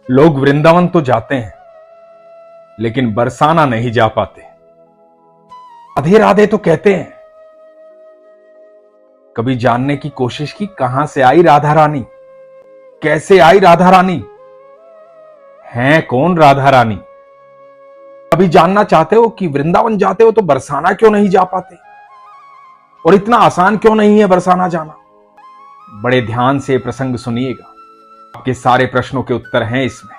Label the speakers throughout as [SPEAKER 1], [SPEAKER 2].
[SPEAKER 1] लोग वृंदावन तो जाते हैं लेकिन बरसाना नहीं जा पाते। राधे राधे तो कहते हैं। कभी जानने की कोशिश की कहां से आई राधा रानी, कैसे आई राधा रानी, हैं कौन राधा रानी। कभी जानना चाहते हो कि वृंदावन जाते हो तो बरसाना क्यों नहीं जा पाते, और इतना आसान क्यों नहीं है बरसाना जाना। बड़े ध्यान से प्रसंग सुनिएगा, आपके सारे प्रश्नों के उत्तर हैं इसमें।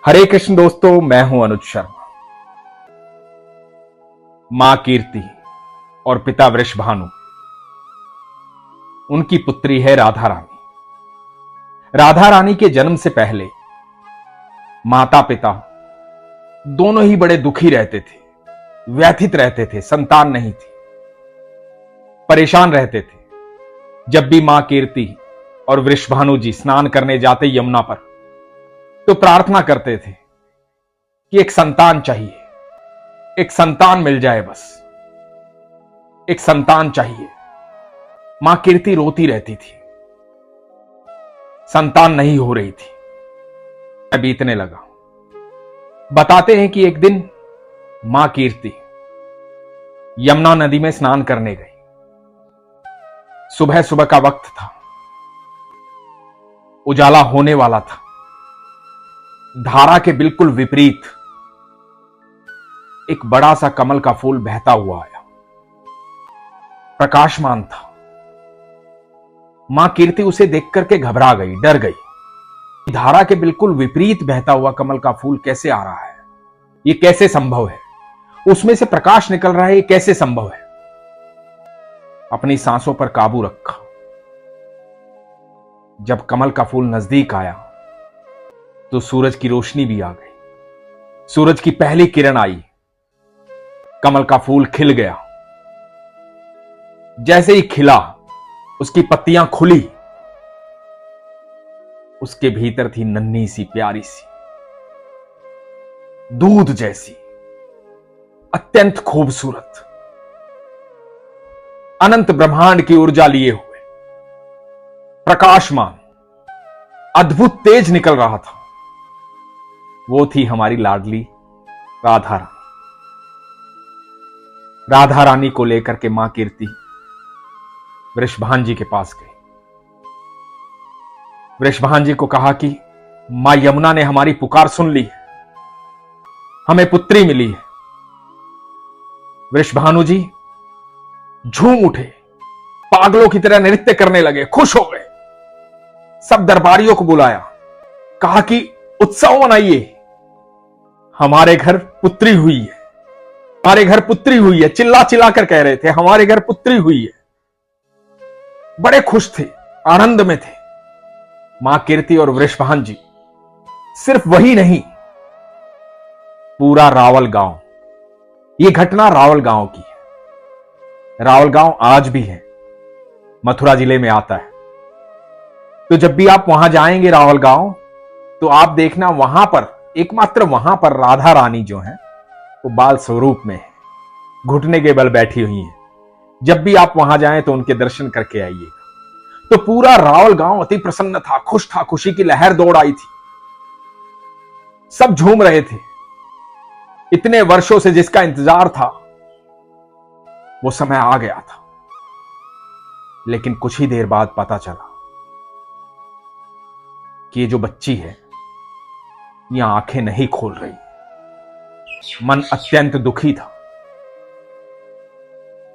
[SPEAKER 1] हरे कृष्ण दोस्तों, मैं हूं अनुज शर्मा। मां कीर्ति और पिता वृषभानु, उनकी पुत्री है राधा रानी। राधा रानी के जन्म से पहले माता पिता दोनों ही बड़े दुखी रहते थे, व्यथित रहते थे। संतान नहीं थी, परेशान रहते थे। जब भी मां कीर्ति और वृषभानु जी स्नान करने जाते यमुना पर, तो प्रार्थना करते थे कि एक संतान चाहिए, एक संतान मिल जाए, बस एक संतान चाहिए। मां कीर्ति रोती रहती थी, संतान नहीं हो रही थी। बीतने लगा। बताते हैं कि एक दिन मां कीर्ति यमुना नदी में स्नान करने गई। सुबह सुबह का वक्त था, उजाला होने वाला था। धारा के बिल्कुल विपरीत एक बड़ा सा कमल का फूल बहता हुआ आया, प्रकाशमान था। मां कीर्ति उसे देख करके घबरा गई, डर गई। धारा के बिल्कुल विपरीत बहता हुआ कमल का फूल कैसे आ रहा है, ये कैसे संभव है, उसमें से प्रकाश निकल रहा है, ये कैसे संभव है। अपनी सांसों पर काबू रखा। जब कमल का फूल नजदीक आया तो सूरज की रोशनी भी आ गई। सूरज की पहली किरण आई, कमल का फूल खिल गया। जैसे ही खिला, उसकी पत्तियां खुली। उसके भीतर थी नन्ही सी प्यारी सी, दूध जैसी, अत्यंत खूबसूरत, अनंत ब्रह्मांड की ऊर्जा लिए हुए, प्रकाशमान, अद्भुत तेज निकल रहा था। वो थी हमारी लाडली राधा रानी। राधा रानी को लेकर के मां कीर्ति वृषभान जी के पास गई। वृषभान जी को कहा कि मां यमुना ने हमारी पुकार सुन ली है, हमें पुत्री मिली है। वृषभानु जी झूम उठे, पागलों की तरह नृत्य करने लगे, खुश हो गए। सब दरबारियों को बुलाया, कहा कि उत्सव मनाइए, हमारे घर पुत्री हुई है, हमारे घर पुत्री हुई है। चिल्ला चिल्ला कर कह रहे थे, हमारे घर पुत्री हुई है। बड़े खुश थे, आनंद में थे मां कीर्ति और वृषभान जी। सिर्फ वही नहीं, पूरा रावल गांव, यह घटना रावल गांव की है। रावल गांव आज भी है, मथुरा जिले में आता है। तो जब भी आप वहां जाएंगे रावल गांव, तो आप देखना वहां पर, एकमात्र वहां पर राधा रानी जो है वो बाल स्वरूप में है, घुटने के बल बैठी हुई है। जब भी आप वहां जाएं तो उनके दर्शन करके आइएगा। तो पूरा रावल गांव अति प्रसन्न था, खुश था, खुशी की लहर दौड़ आई थी। सब झूम रहे थे। इतने वर्षों से जिसका इंतजार था, वो समय आ गया था। लेकिन कुछ ही देर बाद पता चला कि ये जो बच्ची है, ये आंखें नहीं खोल रही। मन अत्यंत दुखी था।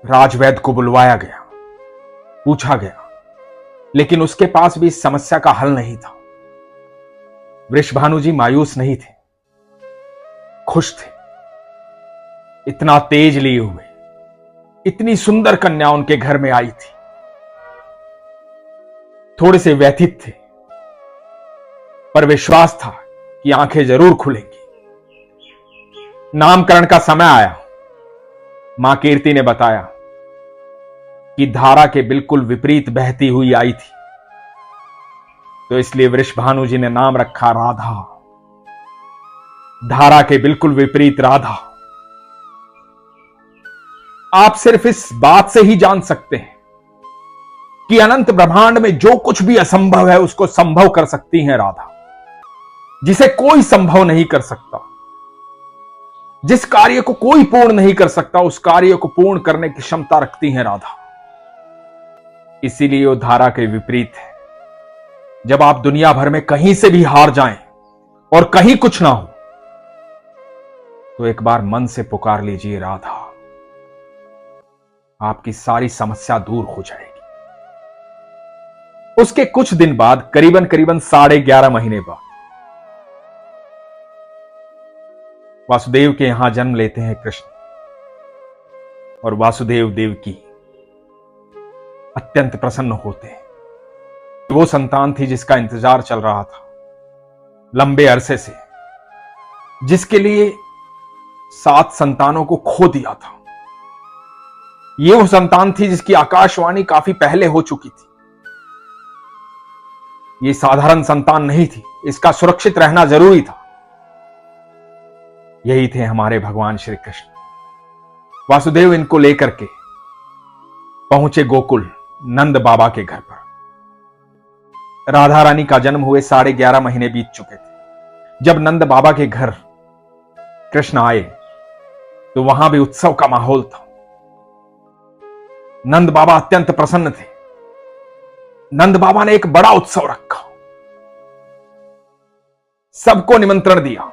[SPEAKER 1] राजवैद्य को बुलवाया गया, पूछा गया, लेकिन उसके पास भी इस समस्या का हल नहीं था। वृषभानु जी मायूस नहीं थे, खुश थे। इतना तेज लिए हुए, इतनी सुंदर कन्या उनके घर में आई थी। थोड़े से व्यथित थे, पर विश्वास था कि आंखें जरूर खुलेंगी। नामकरण का समय आया। मां कीर्ति ने बताया कि धारा के बिल्कुल विपरीत बहती हुई आई थी, तो इसलिए वृषभानु जी ने नाम रखा राधा। धारा के बिल्कुल विपरीत राधा। आप सिर्फ इस बात से ही जान सकते हैं कि अनंत ब्रह्मांड में जो कुछ भी असंभव है उसको संभव कर सकती हैं राधा। जिसे कोई संभव नहीं कर सकता, जिस कार्य को कोई पूर्ण नहीं कर सकता, उस कार्य को पूर्ण करने की क्षमता रखती हैं राधा। इसीलिए वो धारा के विपरीत है। जब आप दुनिया भर में कहीं से भी हार जाएं और कहीं कुछ ना हो, तो एक बार मन से पुकार लीजिए राधा, आपकी सारी समस्या दूर हो जाएगी। उसके कुछ दिन बाद, करीबन 11.5 महीने बाद, वासुदेव के यहां जन्म लेते हैं कृष्ण। और वासुदेव देवकी अत्यंत प्रसन्न होते हैं। वो संतान थी जिसका इंतजार चल रहा था लंबे अरसे से, जिसके लिए 7 संतानों को खो दिया था। ये वो संतान थी जिसकी आकाशवाणी काफी पहले हो चुकी थी। ये साधारण संतान नहीं थी, इसका सुरक्षित रहना जरूरी था। यही थे हमारे भगवान श्री कृष्ण। वासुदेव इनको लेकर के पहुंचे गोकुल, नंद बाबा के घर पर। राधा रानी का जन्म हुए 11.5 महीने बीत चुके थे। जब नंद बाबा के घर कृष्ण आए तो वहां भी उत्सव का माहौल था। नंद बाबा अत्यंत प्रसन्न थे। नंद बाबा ने एक बड़ा उत्सव रखा, सबको निमंत्रण दिया।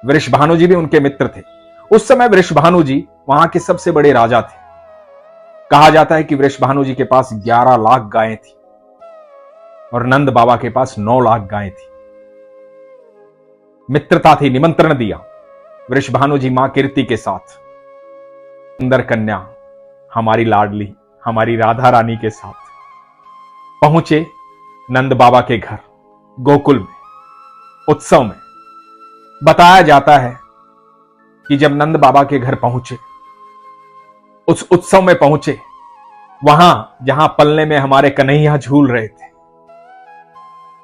[SPEAKER 1] वृषभानु जी भी उनके मित्र थे। उस समय वृषभानु जी वहां के सबसे बड़े राजा थे। कहा जाता है कि वृषभानु जी के पास 11 लाख गायें थी और नंद बाबा के पास 9 लाख गायें थी। मित्रता थी, निमंत्रण दिया। वृषभानु जी मां कीर्ति के साथ, सुंदर कन्या हमारी लाडली, हमारी राधा रानी के साथ पहुंचे नंद बाबा के घर गोकुल में, उत्सव में। बताया जाता है कि जब नंद बाबा के घर पहुंचे, उस उत्सव में पहुंचे, वहां जहां पलने में हमारे कन्हैया झूल रहे थे,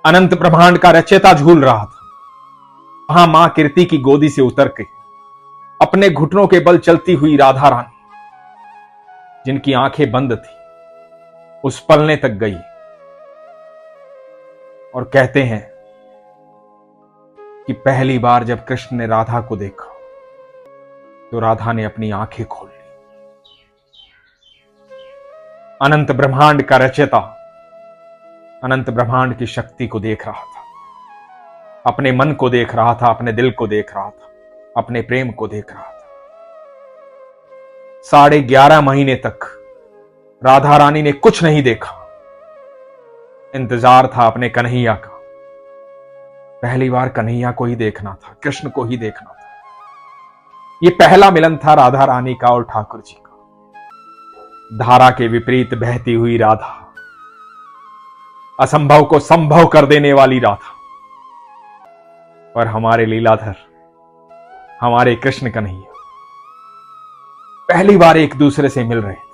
[SPEAKER 1] अनंत ब्रह्मांड का रचयिता झूल रहा था, वहां मां कीर्ति की गोदी से उतर के अपने घुटनों के बल चलती हुई राधा रानी, जिनकी आंखें बंद थी, उस पलने तक गई। और कहते हैं कि पहली बार जब कृष्ण ने राधा को देखा तो राधा ने अपनी आंखें खोल ली। अनंत ब्रह्मांड का रचयिता अनंत ब्रह्मांड की शक्ति को देख रहा था, अपने मन को देख रहा था, अपने दिल को देख रहा था, अपने प्रेम को देख रहा था। 11.5 महीने तक राधा रानी ने कुछ नहीं देखा। इंतजार था अपने कन्हैया का। पहली बार कन्हैया को ही देखना था, कृष्ण को ही देखना था। यह पहला मिलन था राधा रानी का और ठाकुर जी का। धारा के विपरीत बहती हुई राधा, असंभव को संभव कर देने वाली राधा, और हमारे लीलाधर, हमारे कृष्ण कन्हैया पहली बार एक दूसरे से मिल रहे थे।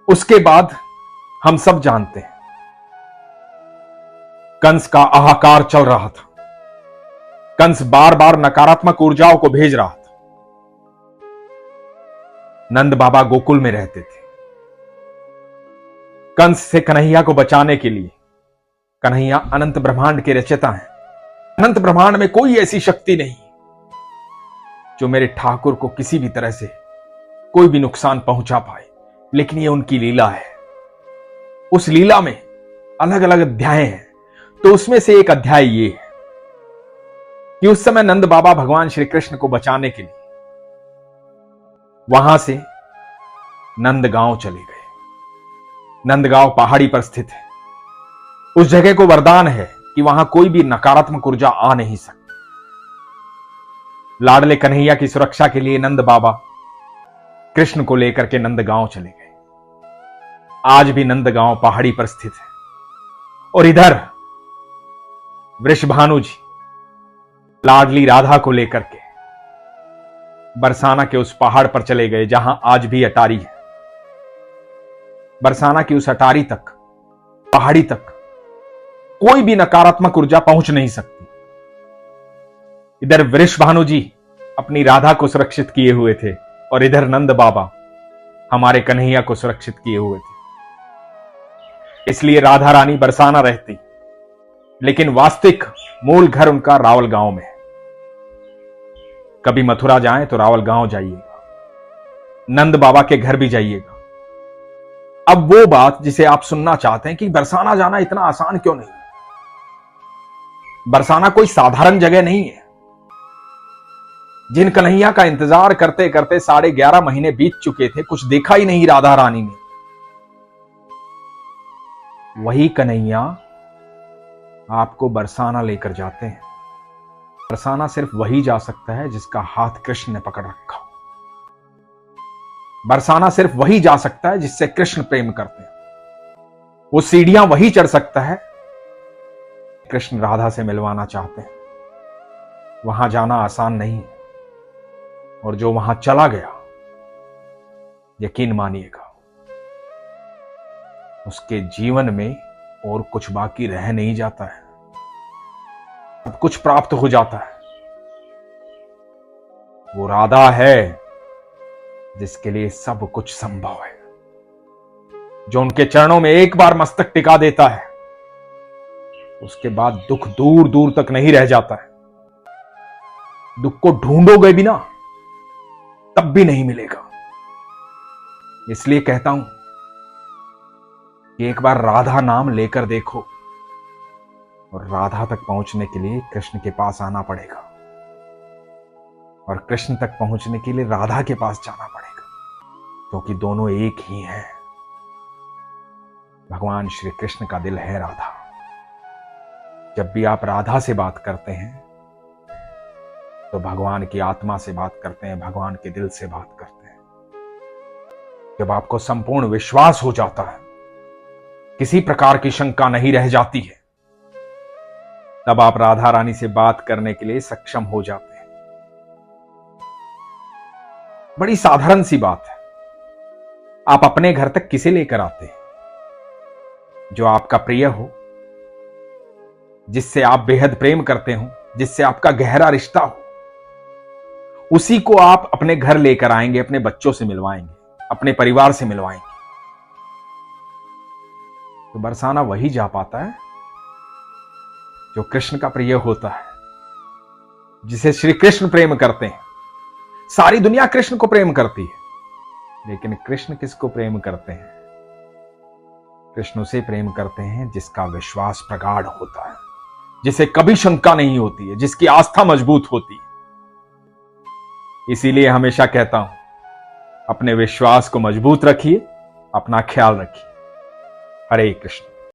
[SPEAKER 1] उसके बाद हम सब जानते हैं, कंस का हाहाकार चल रहा था। कंस बार बार नकारात्मक ऊर्जाओं को भेज रहा था। नंद बाबा गोकुल में रहते थे। कंस से कन्हैया को बचाने के लिए, कन्हैया अनंत ब्रह्मांड के रचयिता हैं। अनंत ब्रह्मांड में कोई ऐसी शक्ति नहीं जो मेरे ठाकुर को किसी भी तरह से कोई भी नुकसान पहुंचा पाए, लेकिन यह उनकी लीला है। उस लीला में अलग अलग अध्याय हैं, तो उसमें से एक अध्याय ये है कि उस समय नंद बाबा भगवान श्री कृष्ण को बचाने के लिए वहां से नंदगांव चले गए। नंदगांव पहाड़ी पर स्थित है। उस जगह को वरदान है कि वहां कोई भी नकारात्मक ऊर्जा आ नहीं सकती। लाडले कन्हैया की सुरक्षा के लिए नंद बाबा कृष्ण को लेकर के नंदगांव चले गए। आज भी नंदगांव पहाड़ी पर स्थित है। और इधर वृषभानु जी लाडली राधा को लेकर के बरसाना के उस पहाड़ पर चले गए जहां आज भी अटारी है। बरसाना की उस अटारी तक, पहाड़ी तक कोई भी नकारात्मक ऊर्जा पहुंच नहीं सकती। इधर वृषभानु जी अपनी राधा को सुरक्षित किए हुए थे और इधर नंद बाबा हमारे कन्हैया को सुरक्षित किए हुए थे। इसलिए राधा रानी बरसाना रहती लेकिन वास्तविक मूल घर उनका रावल गांव में है। कभी मथुरा जाएं तो रावल गांव जाइएगा, नंद बाबा के घर भी जाइएगा। अब वो बात जिसे आप सुनना चाहते हैं कि बरसाना जाना इतना आसान क्यों नहीं। बरसाना कोई साधारण जगह नहीं है। जिन कन्हैया का इंतजार करते करते 11.5 महीने बीत चुके थे, कुछ देखा ही नहीं राधा रानी ने, वही कन्हैया आपको बरसाना लेकर जाते हैं। बरसाना सिर्फ वही जा सकता है जिसका हाथ कृष्ण ने पकड़ रखा हो। बरसाना सिर्फ वही जा सकता है जिससे कृष्ण प्रेम करते हैं। वो सीढ़ियां वही चढ़ सकता है कृष्ण राधा से मिलवाना चाहते हैं। वहां जाना आसान नहीं है, और जो वहां चला गया, यकीन मानिएगा, उसके जीवन में और कुछ बाकी रह नहीं जाता है, सब कुछ प्राप्त हो जाता है। वो राधा है जिसके लिए सब कुछ संभव है, जो उनके चरणों में एक बार मस्तक टिका देता है, उसके बाद दुख दूर दूर तक नहीं रह जाता है। दुख को ढूंढोगे भी ना, तब भी नहीं मिलेगा। इसलिए कहता हूं कि एक बार राधा नाम लेकर देखो, और राधा तक पहुंचने के लिए कृष्ण के पास आना पड़ेगा, और कृष्ण तक पहुंचने के लिए राधा के पास जाना पड़ेगा, क्योंकि दोनों एक ही हैं। भगवान श्री कृष्ण का दिल है राधा। जब भी आप राधा से बात करते हैं तो भगवान की आत्मा से बात करते हैं, भगवान के दिल से बात करते हैं। जब आपको संपूर्ण विश्वास हो जाता है, किसी प्रकार की शंका नहीं रह जाती है, तब आप राधा रानी से बात करने के लिए सक्षम हो जाते हैं। बड़ी साधारण सी बात है। आप अपने घर तक किसे लेकर आते हैं? जो आपका प्रिय हो, जिससे आप बेहद प्रेम करते हो, जिससे आपका गहरा रिश्ता हो, उसी को आप अपने घर लेकर आएंगे, अपने बच्चों से मिलवाएंगे, अपने परिवार से मिलवाएंगे। तो बरसाना वही जा पाता है जो कृष्ण का प्रिय होता है, जिसे श्री कृष्ण प्रेम करते हैं। सारी दुनिया कृष्ण को प्रेम करती है, लेकिन कृष्ण किसको प्रेम करते हैं? कृष्ण उसे प्रेम करते हैं जिसका विश्वास प्रगाढ़ होता है, जिसे कभी शंका नहीं होती है, जिसकी आस्था मजबूत होती है। इसीलिए हमेशा कहता हूं, अपने विश्वास को मजबूत रखिए, अपना ख्याल रखिए। हरे कृष्ण।